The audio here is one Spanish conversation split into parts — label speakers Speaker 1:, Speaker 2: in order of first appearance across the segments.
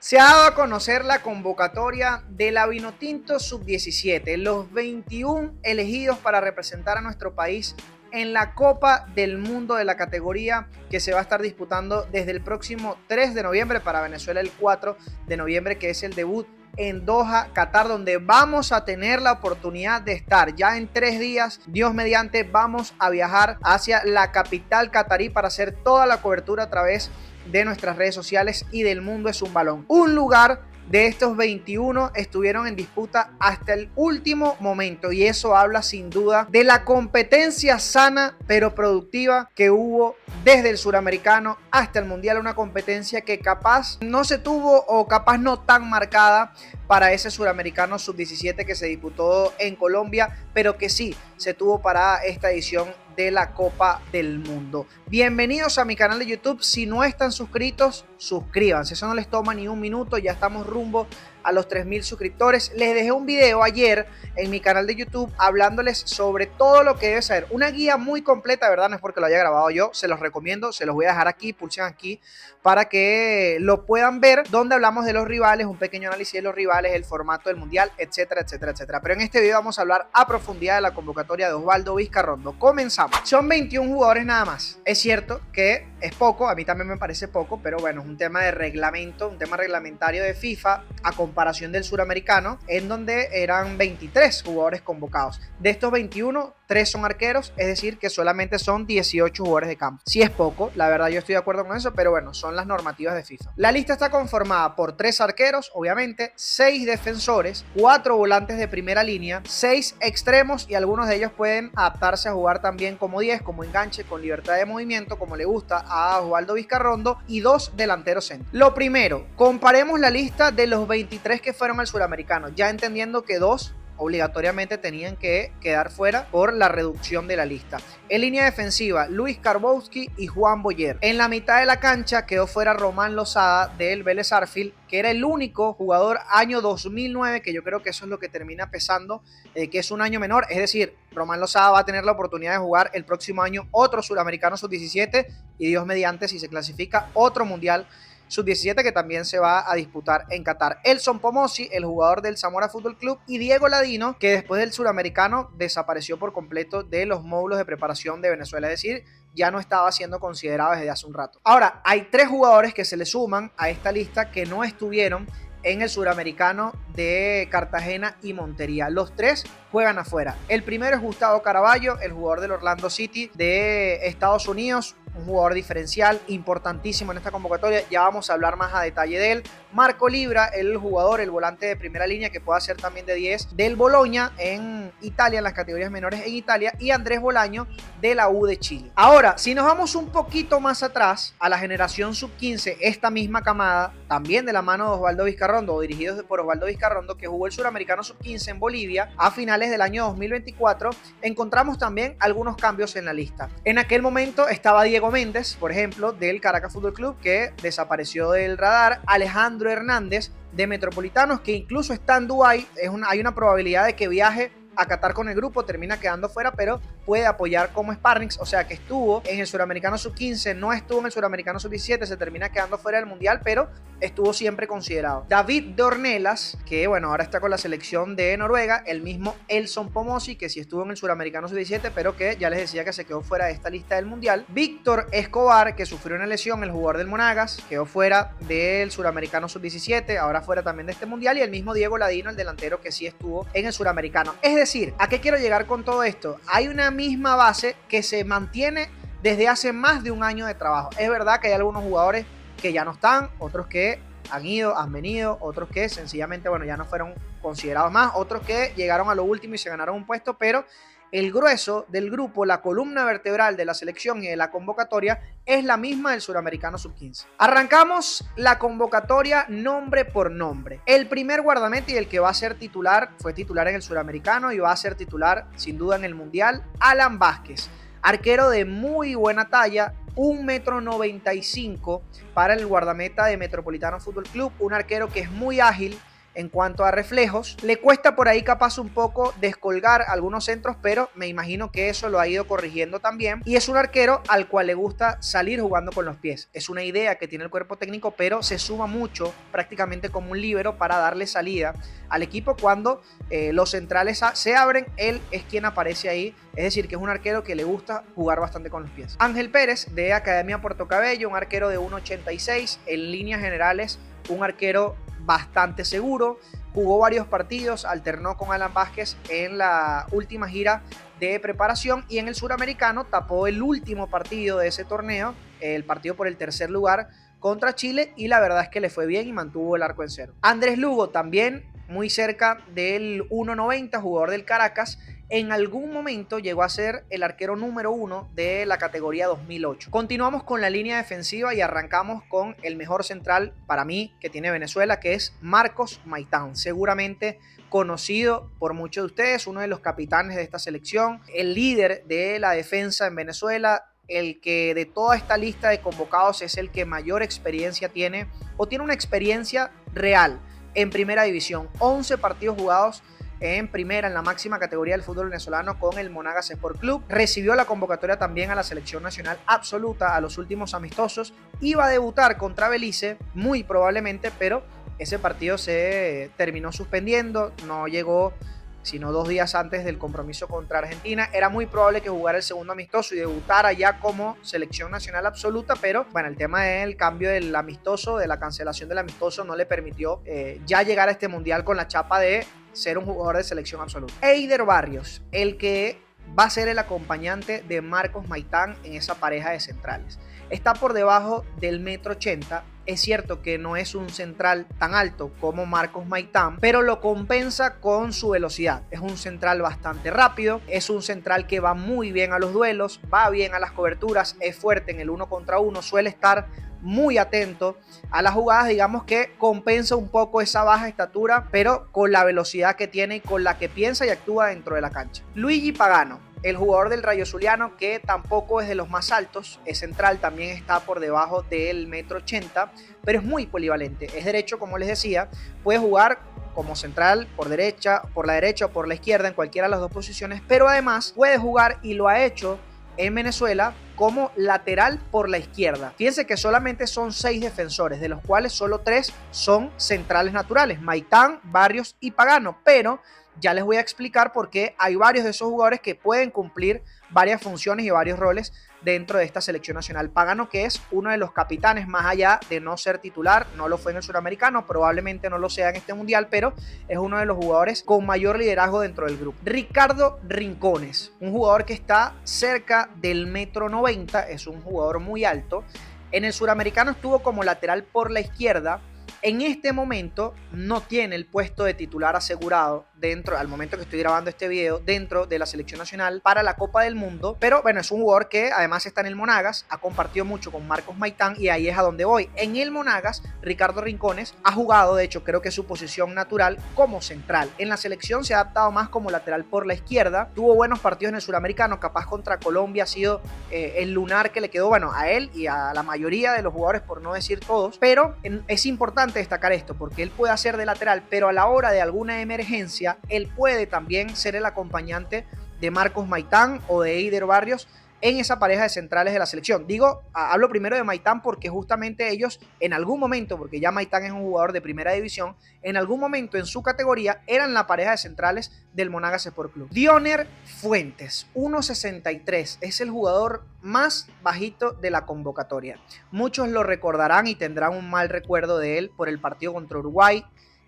Speaker 1: Se ha dado a conocer la convocatoria de la Vinotinto Sub-17, los 21 elegidos para representar a nuestro país en la Copa del Mundo de la categoría que se va a estar disputando desde el próximo 3 de noviembre para Venezuela, el 4 de noviembre, que es el debut en Doha, Qatar, donde vamos a tener la oportunidad de estar ya en 3 días. Dios mediante, vamos a viajar hacia la capital catarí para hacer toda la cobertura a través de nuestras redes sociales y del Mundo es un Balón. Un lugar de estos 21 estuvieron en disputa hasta el último momento, y eso habla sin duda de la competencia sana pero productiva que hubo desde el suramericano hasta el mundial. Una competencia que capaz no se tuvo, o capaz no tan marcada, para ese suramericano sub-17 que se disputó en Colombia, pero que sí se tuvo para esta edición de la Copa del Mundo. Bienvenidos a mi canal de YouTube. Si no están suscritos, suscríbanse, eso no les toma ni un minuto. Ya estamos rumbo a los 3000 suscriptores. Les dejé un video ayer en mi canal de YouTube hablándoles sobre todo lo que debe saber, una guía muy completa, ¿verdad? No es porque lo haya grabado yo, se los recomiendo, se los voy a dejar aquí, pulsen aquí para que lo puedan ver, donde hablamos de los rivales, un pequeño análisis de los rivales, el formato del mundial, etcétera, etcétera, etcétera. Pero en este video vamos a hablar a profundidad de la convocatoria de Osvaldo Vizcarrondo. Comenzamos. Son 21 jugadores nada más. Es cierto que es poco, a mí también me parece poco, pero bueno, es un tema de reglamento, un tema reglamentario de FIFA a comparación del suramericano, en donde eran 23 jugadores convocados. De estos 21, 3 son arqueros, es decir, que solamente son 18 jugadores de campo. Sí es poco, la verdad yo estoy de acuerdo con eso, pero bueno, son las normativas de FIFA. La lista está conformada por 3 arqueros, obviamente, 6 defensores, 4 volantes de primera línea, 6 extremos, y algunos de ellos pueden adaptarse a jugar también como 10, como enganche, con libertad de movimiento, como le gusta a Osvaldo Vizcarrondo, y 2 delanteros centros. Lo primero, comparemos la lista de los 23 que fueron al suramericano, ya entendiendo que 2 obligatoriamente tenían que quedar fuera por la reducción de la lista. En línea defensiva, Luis Karbowski y Juan Boyer. En la mitad de la cancha quedó fuera Román Lozada del Vélez Sarsfield, que era el único jugador año 2009, que yo creo que eso es lo que termina pesando, que es un año menor. Es decir, Román Lozada va a tener la oportunidad de jugar el próximo año otro suramericano sub-17 y Dios mediante, si se clasifica, otro mundial sub-17 que también se va a disputar en Qatar. Elson Pomosi, el jugador del Zamora Fútbol Club, y Diego Ladino, que después del suramericano desapareció por completo de los módulos de preparación de Venezuela, es decir, ya no estaba siendo considerado desde hace un rato. Ahora, hay 3 jugadores que se le suman a esta lista que no estuvieron en el suramericano de Cartagena y Montería. Los 3 juegan afuera. El primero es Gustavo Caraballo, el jugador del Orlando City de Estados Unidos, un jugador diferencial importantísimo en esta convocatoria, ya vamos a hablar más a detalle de él. Marco Libra, el jugador, el volante de primera línea, que puede ser también de 10 del Bologna en Italia, en las categorías menores en Italia, y Andrés Bolaño de la U de Chile. Ahora, si nos vamos un poquito más atrás a la generación sub-15, esta misma camada, también de la mano de Osvaldo Vizcarrondo, o dirigidos por Osvaldo Vizcarrondo, que jugó el suramericano sub-15 en Bolivia a finales del año 2024, encontramos también algunos cambios en la lista. En aquel momento estaba Diego Méndez, por ejemplo, del Caracas Fútbol Club, que desapareció del radar. Alejandro Hernández de Metropolitanos, que incluso está en Dubái. Hay una probabilidad de que viaje a Qatar con el grupo, termina quedando fuera, pero puede apoyar como sparrings, o sea que estuvo en el suramericano sub-15, no estuvo en el suramericano sub-17, se termina quedando fuera del mundial, pero estuvo siempre considerado. David Dornelas, que bueno, ahora está con la selección de Noruega. El mismo Elson Pomosi, que sí estuvo en el suramericano sub-17, pero que ya les decía que se quedó fuera de esta lista del mundial. Víctor Escobar, que sufrió una lesión, el jugador del Monagas, quedó fuera del suramericano sub-17, ahora fuera también de este mundial. Y el mismo Diego Ladino, el delantero, que sí estuvo en el suramericano. Es decir, ¿a qué quiero llegar con todo esto? Hay una misma base que se mantiene desde hace más de un año de trabajo. Es verdad que hay algunos jugadores que ya no están, otros que han ido, han venido, otros que sencillamente, bueno, ya no fueron considerados más, otros que llegaron a lo último y se ganaron un puesto, pero el grueso del grupo, la columna vertebral de la selección y de la convocatoria es la misma del suramericano sub-15. Arrancamos la convocatoria nombre por nombre. El primer guardameta y el que va a ser titular, fue titular en el suramericano y va a ser titular sin duda en el mundial, Alan Vázquez. Arquero de muy buena talla, 1,95 m para el guardameta de Metropolitano Fútbol Club, un arquero que es muy ágil, en cuanto a reflejos. Le cuesta por ahí capaz un poco descolgar algunos centros, pero me imagino que eso lo ha ido corrigiendo también. Y es un arquero al cual le gusta salir jugando con los pies. Es una idea que tiene el cuerpo técnico, pero se suma mucho, prácticamente como un líbero, para darle salida al equipo cuando los centrales se abren. Él es quien aparece ahí. Es decir, que es un arquero que le gusta jugar bastante con los pies. Ángel Pérez, de Academia Puerto Cabello, un arquero de 1.86. En líneas generales, un arquero bastante seguro. Jugó varios partidos, alternó con Alan Vázquez en la última gira de preparación, y en el suramericano tapó el último partido de ese torneo, el partido por el tercer lugar contra Chile, y la verdad es que le fue bien y mantuvo el arco en cero. Andrés Lugo, también muy cerca del 1.90, jugador del Caracas. En algún momento llegó a ser el arquero número 1 de la categoría 2008. Continuamos con la línea defensiva y arrancamos con el mejor central para mí que tiene Venezuela, que es Marcos Maitán. Seguramente conocido por muchos de ustedes, uno de los capitanes de esta selección, el líder de la defensa en Venezuela, el que de toda esta lista de convocados es el que mayor experiencia tiene, o tiene una experiencia real en primera división. 11 partidos jugados en primera, en la máxima categoría del fútbol venezolano, con el Monagas Sport Club. Recibió la convocatoria también a la selección nacional absoluta a los últimos amistosos. Iba a debutar contra Belice, muy probablemente, pero ese partido se terminó suspendiendo. No llegó sino 2 días antes del compromiso contra Argentina. Era muy probable que jugara el segundo amistoso y debutara ya como selección nacional absoluta, pero bueno, el tema del cambio del amistoso, de la cancelación del amistoso, no le permitió ya llegar a este mundial con la chapa de ser un jugador de selección absoluta. Eider Barrios, el que va a ser el acompañante de Marcos Maitán en esa pareja de centrales. Está por debajo del 1,80 m. Es cierto que no es un central tan alto como Marcos Maitán, pero lo compensa con su velocidad. Es un central bastante rápido, es un central que va muy bien a los duelos, va bien a las coberturas, es fuerte en el 1 contra 1, suele estar muy atento a las jugadas, digamos que compensa un poco esa baja estatura, pero con la velocidad que tiene y con la que piensa y actúa dentro de la cancha. Luigi Pagano, el jugador del Rayo Zuliano, que tampoco es de los más altos, es central, también está por debajo del 1,80 m, pero es muy polivalente. Es derecho, como les decía, puede jugar como central por derecha, por la derecha o por la izquierda, en cualquiera de las dos posiciones, pero además puede jugar, y lo ha hecho en Venezuela, como lateral por la izquierda. Fíjense que solamente son 6 defensores, de los cuales solo 3 son centrales naturales: Maitán, Barrios y Pagano, pero ya les voy a explicar por qué hay varios de esos jugadores que pueden cumplir varias funciones y varios roles dentro de esta selección nacional. Pagano, que es uno de los capitanes, más allá de no ser titular, no lo fue en el suramericano, probablemente no lo sea en este mundial, pero es uno de los jugadores con mayor liderazgo dentro del grupo. Ricardo Rincones, un jugador que está cerca del 1,90 m, es un jugador muy alto. En el suramericano estuvo como lateral por la izquierda. En este momento no tiene el puesto de titular asegurado al momento que estoy grabando este video, dentro de la selección nacional para la Copa del Mundo, pero bueno, es un jugador que además está en el Monagas, ha compartido mucho con Marcos Maitán, y ahí es a donde voy. En el Monagas, Ricardo Rincones ha jugado, de hecho creo que es su posición natural, como central. En la selección se ha adaptado más como lateral por la izquierda, tuvo buenos partidos en el suramericano, capaz contra Colombia ha sido el lunar que le quedó, bueno, a él y a la mayoría de los jugadores, por no decir todos, pero es importante destacar esto, porque él puede hacer de lateral, pero a la hora de alguna emergencia, él puede también ser el acompañante de Marcos Maitán o de Eider Barrios en esa pareja de centrales de la selección. Hablo primero de Maitán porque justamente ellos en algún momento, porque ya Maitán es un jugador de primera división, en algún momento en su categoría eran la pareja de centrales del Monagas Sport Club. Dioner Fuentes, 1.63, es el jugador más bajito de la convocatoria. Muchos lo recordarán y tendrán un mal recuerdo de él por el partido contra Uruguay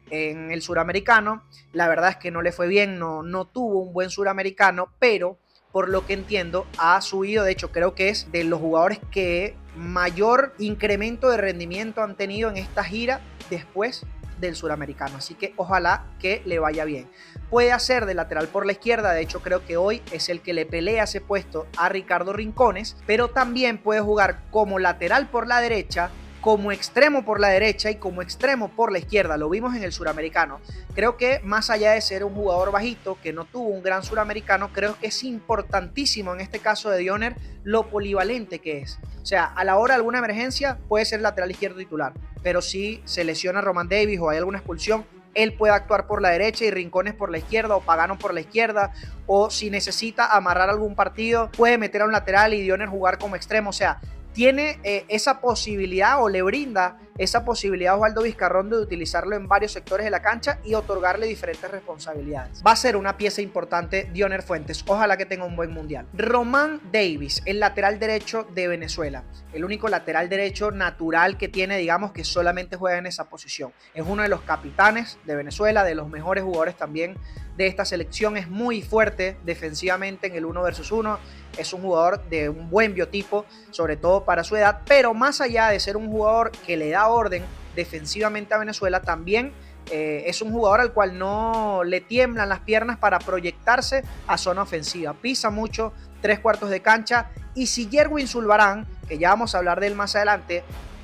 Speaker 1: en el suramericano. La verdad es que no le fue bien, no tuvo un buen suramericano, pero por lo que entiendo ha subido. De hecho, creo que es de los jugadores que mayor incremento de rendimiento han tenido en esta gira después del suramericano, así que ojalá que le vaya bien. Puede hacer de lateral por la izquierda, de hecho creo que hoy es el que le pelea ese puesto a Ricardo Rincones, pero también puede jugar como lateral por la derecha, como extremo por la derecha y como extremo por la izquierda. Lo vimos en el suramericano. Creo que más allá de ser un jugador bajito que no tuvo un gran suramericano, creo que es importantísimo en este caso de Dioner lo polivalente que es. O sea, a la hora de alguna emergencia puede ser lateral izquierdo titular, pero si se lesiona Roman Davis o hay alguna expulsión, él puede actuar por la derecha y Rincones por la izquierda o Pagano por la izquierda, o si necesita amarrar algún partido, puede meter a un lateral y Dioner jugar como extremo. O sea, tiene esa posibilidad o le brinda esa posibilidad a Osvaldo Vizcarrón de utilizarlo en varios sectores de la cancha y otorgarle diferentes responsabilidades. Va a ser una pieza importante Dioner Fuentes, ojalá que tenga un buen mundial. Román Davis, el lateral derecho de Venezuela, el único lateral derecho natural que tiene, digamos, que solamente juega en esa posición. Es uno de los capitanes de Venezuela, de los mejores jugadores también de esta selección, es muy fuerte defensivamente en el 1 versus 1, es un jugador de un buen biotipo, sobre todo para su edad, pero más allá de ser un jugador que le da orden defensivamente a Venezuela, también es un jugador al cual no le tiemblan las piernas para proyectarse a zona ofensiva, pisa mucho, 3/4 de cancha, y si Yerwin Zulbarán, que ya vamos a hablar de él más adelante,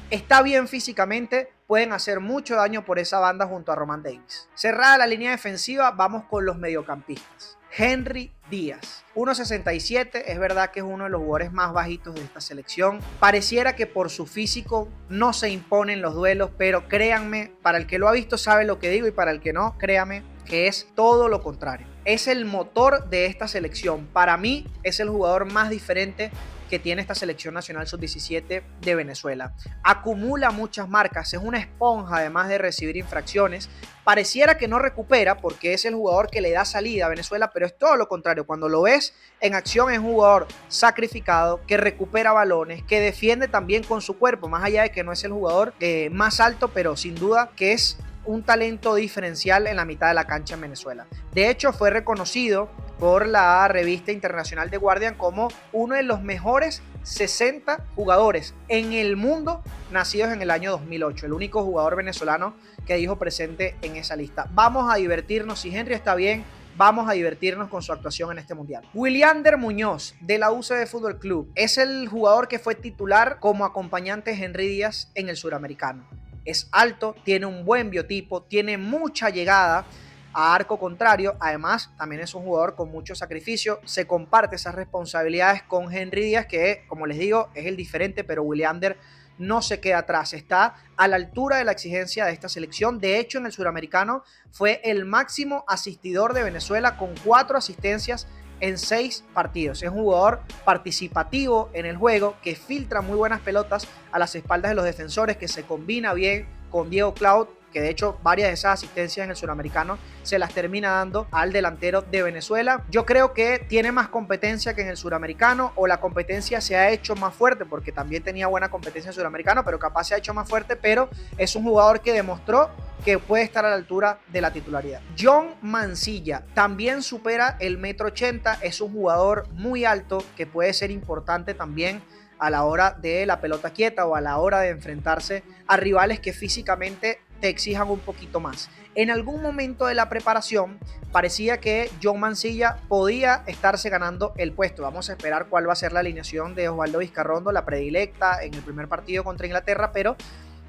Speaker 1: está bien físicamente, pueden hacer mucho daño por esa banda junto a Román Davis. Cerrada la línea defensiva, vamos con los mediocampistas. Henry Díaz, 1.67, es verdad que es uno de los jugadores más bajitos de esta selección. Pareciera que por su físico no se imponen los duelos, pero créanme, para el que lo ha visto sabe lo que digo y para el que no, créame que es todo lo contrario. Es el motor de esta selección. Para mí es el jugador más diferente que tiene esta selección nacional sub-17 de Venezuela. Acumula muchas marcas, es una esponja además de recibir infracciones. Pareciera que no recupera porque es el jugador que le da salida a Venezuela, pero es todo lo contrario. Cuando lo ves en acción es un jugador sacrificado, que recupera balones, que defiende también con su cuerpo, más allá de que no es el jugador más alto, pero sin duda que es un talento diferencial en la mitad de la cancha en Venezuela. De hecho, fue reconocido por la revista internacional The Guardian como uno de los mejores 60 jugadores en el mundo nacidos en el año 2008, el único jugador venezolano que dijo presente en esa lista. Vamos a divertirnos, si Henry está bien, vamos a divertirnos con su actuación en este mundial. Williander Muñoz, de la UCD Fútbol Club, es el jugador que fue titular como acompañante de Henry Díaz en el Suramericano. Es alto, tiene un buen biotipo, tiene mucha llegada a arco contrario, además también es un jugador con mucho sacrificio, se comparte esas responsabilidades con Henry Díaz, que como les digo es el diferente, pero Williander no se queda atrás, está a la altura de la exigencia de esta selección. De hecho, en el Suramericano fue el máximo asistidor de Venezuela con 4 asistencias en 6 partidos. Es un jugador participativo en el juego, que filtra muy buenas pelotas a las espaldas de los defensores, que se combina bien con Diego Cloud, que de hecho varias de esas asistencias en el Suramericano se las termina dando al delantero de Venezuela. Yo creo que tiene más competencia que en el Suramericano, o la competencia se ha hecho más fuerte, porque también tenía buena competencia en el Suramericano, pero capaz se ha hecho más fuerte, pero es un jugador que demostró que puede estar a la altura de la titularidad. John Mancilla también supera el 1,80 m, es un jugador muy alto que puede ser importante también a la hora de la pelota quieta o a la hora de enfrentarse a rivales que físicamente te exijan un poquito más. En algún momento de la preparación parecía que John Mancilla podía estarse ganando el puesto. Vamos a esperar cuál va a ser la alineación de Osvaldo Vizcarrón, la predilecta en el primer partido contra Inglaterra, pero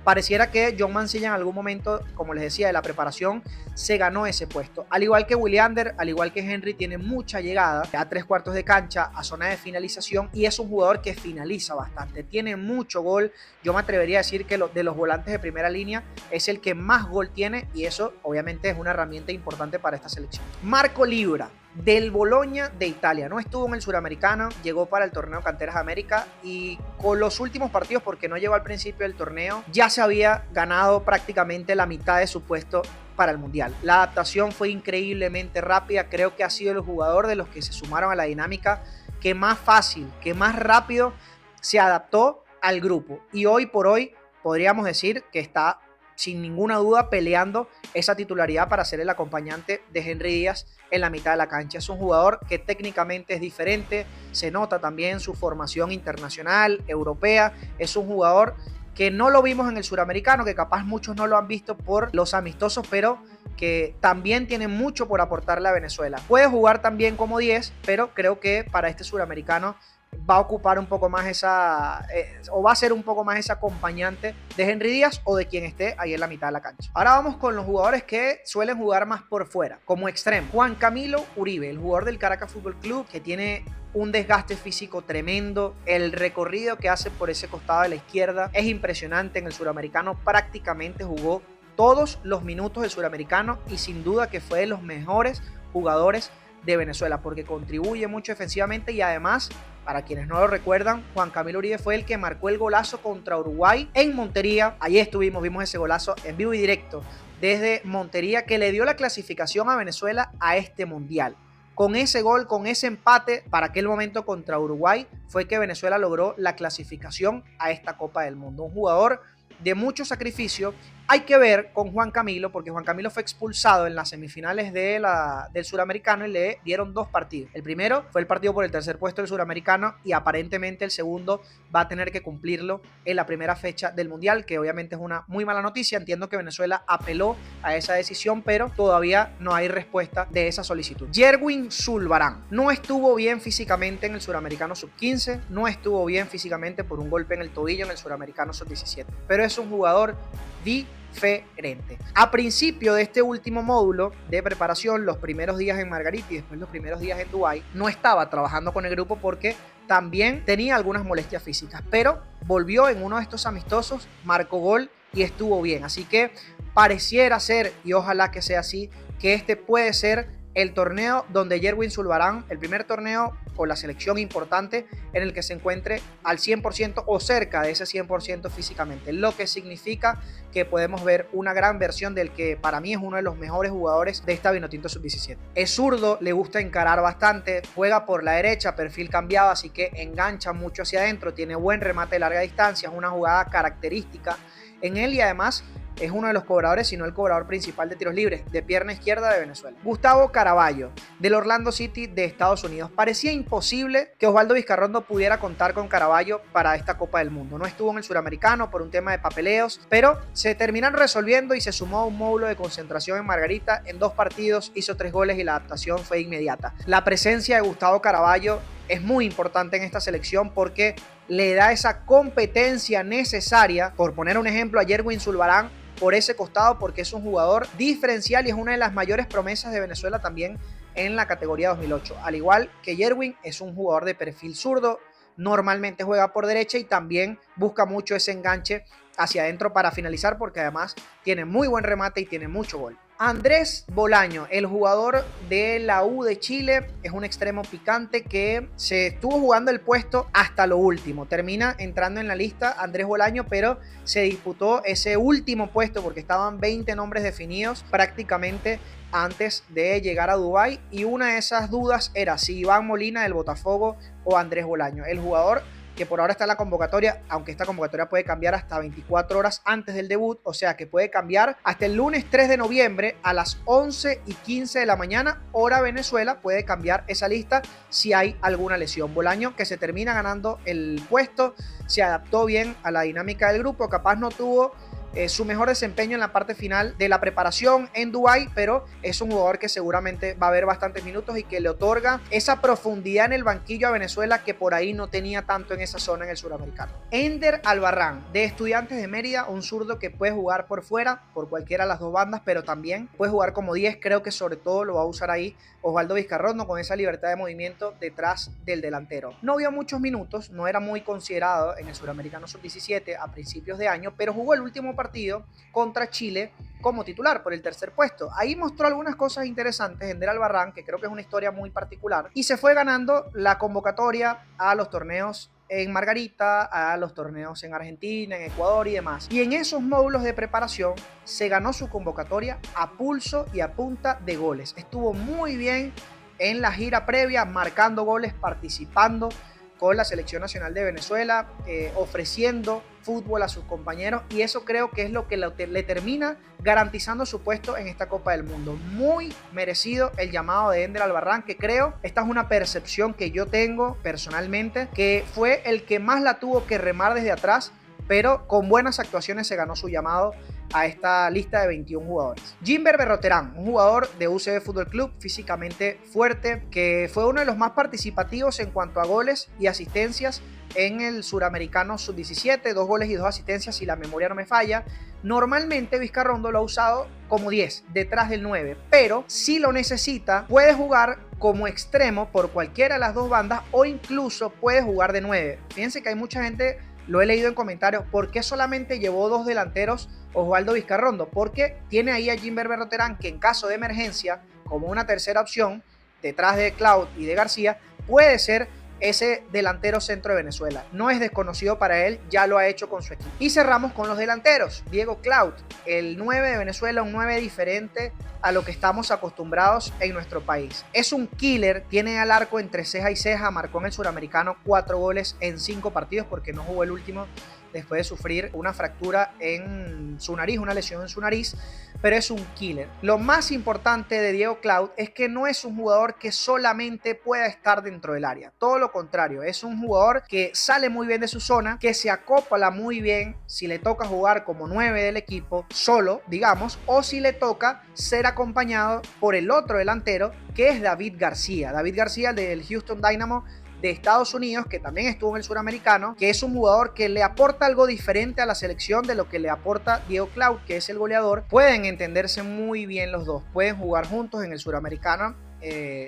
Speaker 1: pareciera que John Mancilla en algún momento, como les decía, de la preparación se ganó ese puesto. Al igual que Williander, al igual que Henry, tiene mucha llegada a 3/4 de cancha, a zona de finalización, y es un jugador que finaliza bastante. Tiene mucho gol. Yo me atrevería a decir que de los volantes de primera línea es el que más gol tiene, y eso obviamente es una herramienta importante para esta selección. Marco Libra, del Bologna de Italia, no estuvo en el Suramericano, llegó para el torneo Canteras América, y con los últimos partidos, porque no llegó al principio del torneo, ya se había ganado prácticamente la mitad de su puesto para el Mundial. La adaptación fue increíblemente rápida, creo que ha sido el jugador de los que se sumaron a la dinámica que más fácil, que más rápido se adaptó al grupo, y hoy por hoy podríamos decir que está sin ninguna duda peleando esa titularidad para ser el acompañante de Henry Díaz en la mitad de la cancha. Es un jugador que técnicamente es diferente, se nota también su formación internacional, europea. Es un jugador que no lo vimos en el Suramericano, que capaz muchos no lo han visto por los amistosos, pero que también tiene mucho por aportarle a Venezuela. Puede jugar también como 10, pero creo que para este Suramericano va a ocupar un poco más o va a ser un poco más ese acompañante de Henry Díaz o de quien esté ahí en la mitad de la cancha. Ahora vamos con los jugadores que suelen jugar más por fuera, como extremo. Juan Camilo Uribe, el jugador del Caracas Fútbol Club, que tiene un desgaste físico tremendo. El recorrido que hace por ese costado de la izquierda es impresionante. En el Suramericano prácticamente jugó todos los minutos del suramericano y sin duda que fue de los mejores jugadores de Venezuela porque contribuye mucho defensivamente y además, para quienes no lo recuerdan, Juan Camilo Uribe fue el que marcó el golazo contra Uruguay en Montería. Allí vimos ese golazo en vivo y directo desde Montería que le dio la clasificación a Venezuela a este mundial. Con ese gol, con ese empate para aquel momento contra Uruguay, fue que Venezuela logró la clasificación a esta Copa del Mundo. Un jugador de mucho sacrificio. Hay que ver con Juan Camilo, porque Juan Camilo fue expulsado en las semifinales del Suramericano y le dieron 2 partidos. El primero fue el partido por el tercer puesto del Suramericano y aparentemente el segundo va a tener que cumplirlo en la primera fecha del Mundial, que obviamente es una muy mala noticia. Entiendo que Venezuela apeló a esa decisión, pero todavía no hay respuesta de esa solicitud. Yerwin Zulbarán no estuvo bien físicamente en el Suramericano Sub-15, no estuvo bien físicamente por un golpe en el tobillo en el Suramericano Sub-17, pero es un jugador diferente. A principio de este último módulo de preparación, los primeros días en Margarita y después los primeros días en Dubái, no estaba trabajando con el grupo porque también tenía algunas molestias físicas, pero volvió en uno de estos amistosos, marcó gol y estuvo bien. Así que pareciera ser, y ojalá que sea así, que este puede ser el torneo donde Yerwin Zulbarán, el primer torneo con la selección importante en el que se encuentre al 100% o cerca de ese 100% físicamente, lo que significa que podemos ver una gran versión del que para mí es uno de los mejores jugadores de esta Vinotinto Sub-17. Es zurdo, le gusta encarar bastante, juega por la derecha, perfil cambiado, así que engancha mucho hacia adentro, tiene buen remate de larga distancia, es una jugada característica en él y además es uno de los cobradores, si no el cobrador principal de tiros libres, de pierna izquierda de Venezuela. Gustavo Caraballo, del Orlando City de Estados Unidos. Parecía imposible que Osvaldo Vizcarrondo pudiera contar con Caraballo para esta Copa del Mundo. No estuvo en el Suramericano por un tema de papeleos, pero se terminaron resolviendo y se sumó a un módulo de concentración en Margarita. En 2 partidos hizo 3 goles y la adaptación fue inmediata. La presencia de Gustavo Caraballo es muy importante en esta selección porque le da esa competencia necesaria, por poner un ejemplo, a Yerwin Zulbarán por ese costado, porque es un jugador diferencial y es una de las mayores promesas de Venezuela también en la categoría 2008. Al igual que Yerwin, es un jugador de perfil zurdo, normalmente juega por derecha y también busca mucho ese enganche hacia adentro para finalizar, porque además tiene muy buen remate y tiene mucho gol. Andrés Bolaño, el jugador de la U de Chile, es un extremo picante que se estuvo jugando el puesto hasta lo último. Termina entrando en la lista Andrés Bolaño, pero se disputó ese último puesto porque estaban 20 nombres definidos prácticamente antes de llegar a Dubái y una de esas dudas era si Iván Molina del Botafogo o Andrés Bolaño. El jugador que por ahora está en la convocatoria, aunque esta convocatoria puede cambiar hasta 24 horas antes del debut, o sea que puede cambiar hasta el lunes 3 de noviembre a las 11:15 de la mañana, hora Venezuela, puede cambiar esa lista si hay alguna lesión. Bolaño, que se termina ganando el puesto, se adaptó bien a la dinámica del grupo, capaz no tuvo su mejor desempeño en la parte final de la preparación en Dubái, pero es un jugador que seguramente va a ver bastantes minutos y que le otorga esa profundidad en el banquillo a Venezuela que por ahí no tenía tanto en esa zona en el Suramericano. Ender Albarrán, de Estudiantes de Mérida, un zurdo que puede jugar por fuera, por cualquiera de las dos bandas, pero también puede jugar como 10, creo que sobre todo lo va a usar ahí Osvaldo Vizcarrondo con esa libertad de movimiento detrás del delantero. No vio muchos minutos, no era muy considerado en el Suramericano Sub-17 a principios de año, pero jugó el último partido contra Chile como titular por el tercer puesto. Ahí mostró algunas cosas interesantes Ender Albarrán, que creo que es una historia muy particular, y se fue ganando la convocatoria a los torneos en Margarita, a los torneos en Argentina, en Ecuador y demás. Y en esos módulos de preparación se ganó su convocatoria a pulso y a punta de goles. Estuvo muy bien en la gira previa, marcando goles, participando con la Selección Nacional de Venezuela, ofreciendo fútbol a sus compañeros, y eso creo que es lo que le termina garantizando su puesto en esta Copa del Mundo. Muy merecido el llamado de Ender Albarrán, que creo, esta es una percepción que yo tengo personalmente, que fue el que más la tuvo que remar desde atrás, pero con buenas actuaciones se ganó su llamado a esta lista de 21 jugadores. Jimber Berroterán, un jugador de UCB Fútbol Club, físicamente fuerte, que fue uno de los más participativos en cuanto a goles y asistencias en el Suramericano Sub-17, 2 goles y 2 asistencias si la memoria no me falla. Normalmente Vizcarrondo lo ha usado como 10, detrás del 9, pero si lo necesita, puede jugar como extremo por cualquiera de las dos bandas o incluso puede jugar de 9. Fíjense que hay mucha gente lo he leído en comentarios, ¿por qué solamente llevó 2 delanteros Osvaldo Vizcarrondo? Porque tiene ahí a Gilbert Berroterán, que en caso de emergencia, como una tercera opción, detrás de Cloud y de García, puede ser ese delantero centro de Venezuela. No es desconocido para él, ya lo ha hecho con su equipo. Y cerramos con los delanteros. Diego Cloud, el 9 de Venezuela, un 9 diferente a lo que estamos acostumbrados en nuestro país. Es un killer, tiene al arco entre ceja y ceja, marcó en el Suramericano 4 goles en 5 partidos porque no jugó el último después de sufrir una fractura en su nariz, una lesión en su nariz, pero es un killer. Lo más importante de Diego Cloud es que no es un jugador que solamente pueda estar dentro del área, todo lo contrario, es un jugador que sale muy bien de su zona, que se acopla muy bien si le toca jugar como 9 del equipo, solo, digamos, o si le toca ser acompañado por el otro delantero, que es David García. David García del Houston Dynamo de Estados Unidos, que también estuvo en el Suramericano, que es un jugador que le aporta algo diferente a la selección de lo que le aporta Diego Cloud, que es el goleador. Pueden entenderse muy bien los dos, pueden jugar juntos en el Suramericano.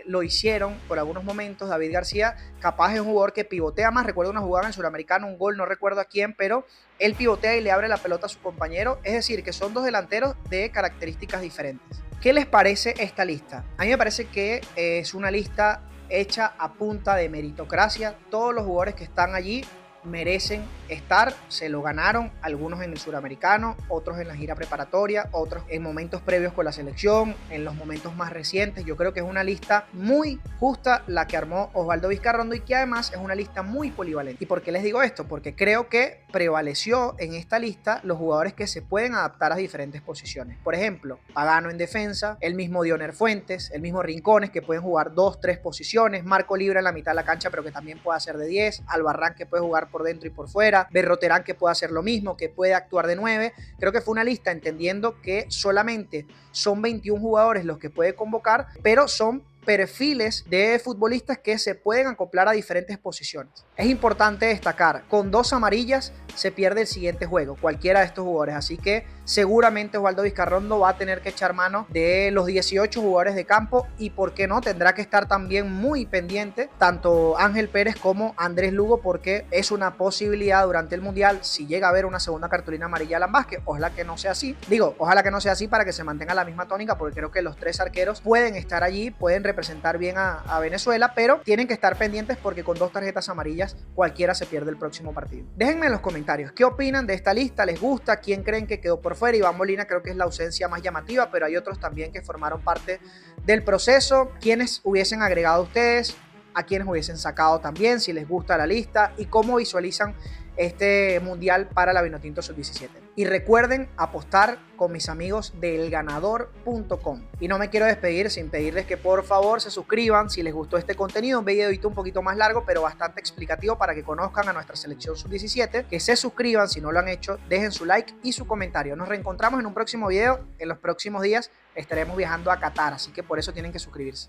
Speaker 1: Lo hicieron por algunos momentos. David García capaz es un jugador que pivotea más, recuerdo una jugada en el Suramericano, un gol, no recuerdo a quién, pero él pivotea y le abre la pelota a su compañero, es decir, que son dos delanteros de características diferentes. ¿Qué les parece esta lista? A mí me parece que es una lista hecha a punta de meritocracia. Todos los jugadores que están allí merecen estar, se lo ganaron, algunos en el Suramericano, otros en la gira preparatoria, otros en momentos previos con la selección, en los momentos más recientes. Yo creo que es una lista muy justa la que armó Osvaldo Vizcarrondo y que además es una lista muy polivalente. ¿Y por qué les digo esto? Porque creo que prevaleció en esta lista los jugadores que se pueden adaptar a diferentes posiciones. Por ejemplo, Pagano en defensa, el mismo Dioner Fuentes, el mismo Rincones, que pueden jugar 2-3 posiciones, Marco Libre en la mitad de la cancha pero que también puede hacer de 10, Albarrán que puede jugar por dentro y por fuera, Berroterán que puede hacer lo mismo, que puede actuar de 9. Creo que fue una lista entendiendo que solamente son 21 jugadores los que puede convocar, pero son perfiles de futbolistas que se pueden acoplar a diferentes posiciones. Es importante destacar, con 2 amarillas se pierde el siguiente juego, cualquiera de estos jugadores, así que seguramente Osvaldo Vizcarrondo va a tener que echar mano de los 18 jugadores de campo y por qué no, tendrá que estar también muy pendiente tanto Ángel Pérez como Andrés Lugo, porque es una posibilidad durante el Mundial si llega a haber una segunda cartulina amarilla a Alan Vázquez. Ojalá que no sea así, ojalá que no sea así para que se mantenga la misma tónica, porque creo que los 3 arqueros pueden estar allí, pueden representar bien a Venezuela, pero tienen que estar pendientes porque con 2 tarjetas amarillas cualquiera se pierde el próximo partido. Déjenme en los comentarios qué opinan de esta lista, les gusta, quién creen que quedó por fuera. Iván Molina creo que es la ausencia más llamativa, pero hay otros también que formaron parte del proceso. ¿Quiénes hubiesen agregado ustedes? ¿A quiénes hubiesen sacado también? Si les gusta la lista y cómo visualizan este mundial para la Vinotinto Sub-17. Y recuerden apostar con mis amigos de elganador.com. Y no me quiero despedir sin pedirles que por favor se suscriban si les gustó este contenido, un videito un poquito más largo pero bastante explicativo para que conozcan a nuestra selección Sub-17, que se suscriban si no lo han hecho, dejen su like y su comentario. Nos reencontramos en un próximo video, en los próximos días estaremos viajando a Qatar, así que por eso tienen que suscribirse.